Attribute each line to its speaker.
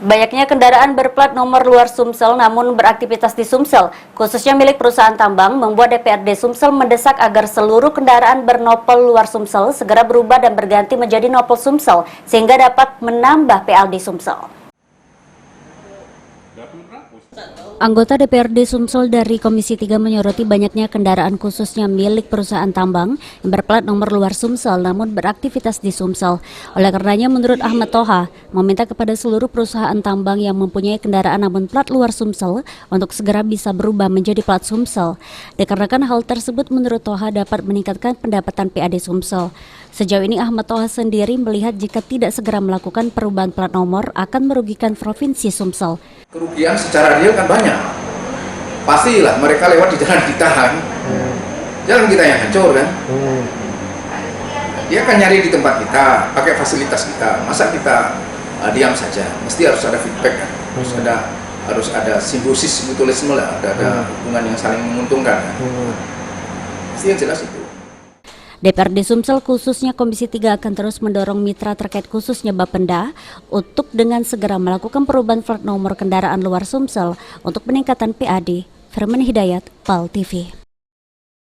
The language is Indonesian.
Speaker 1: Banyaknya kendaraan berplat nomor luar Sumsel namun beraktivitas di Sumsel, khususnya milik perusahaan tambang, membuat DPRD Sumsel mendesak agar seluruh kendaraan bernopol luar Sumsel segera berubah dan berganti menjadi nopol Sumsel, sehingga dapat menambah PL di Sumsel. Anggota DPRD Sumsel dari Komisi 3 menyoroti banyaknya kendaraan khususnya milik perusahaan tambang yang berplat nomor luar Sumsel namun beraktivitas di Sumsel. Oleh karenanya menurut Ahmad Toha, meminta kepada seluruh perusahaan tambang yang mempunyai kendaraan namun plat luar Sumsel untuk segera bisa berubah menjadi plat Sumsel. Dikarenakan hal tersebut menurut Toha dapat meningkatkan pendapatan PAD Sumsel. Sejauh ini Ahmad Toha sendiri melihat jika tidak segera melakukan perubahan plat nomor akan merugikan Provinsi Sumsel.
Speaker 2: Kerugian secara real kan banyak. Pastilah mereka lewat di jalan ditahan. Jalan kita yang hancur kan. Dia akan nyari di tempat kita, pakai fasilitas kita. Masa kita diam saja? Mesti harus ada feedback kan. Harus ada simbiosis mutualisme lah, ada hubungan yang saling menguntungkan kan. Mesti yang jelas itu.
Speaker 1: DPRD Sumsel khususnya Komisi 3 akan terus mendorong mitra terkait khususnya Bapenda untuk dengan segera melakukan perubahan plat nomor kendaraan luar Sumsel untuk peningkatan PAD. Firman Hidayat, PAL TV.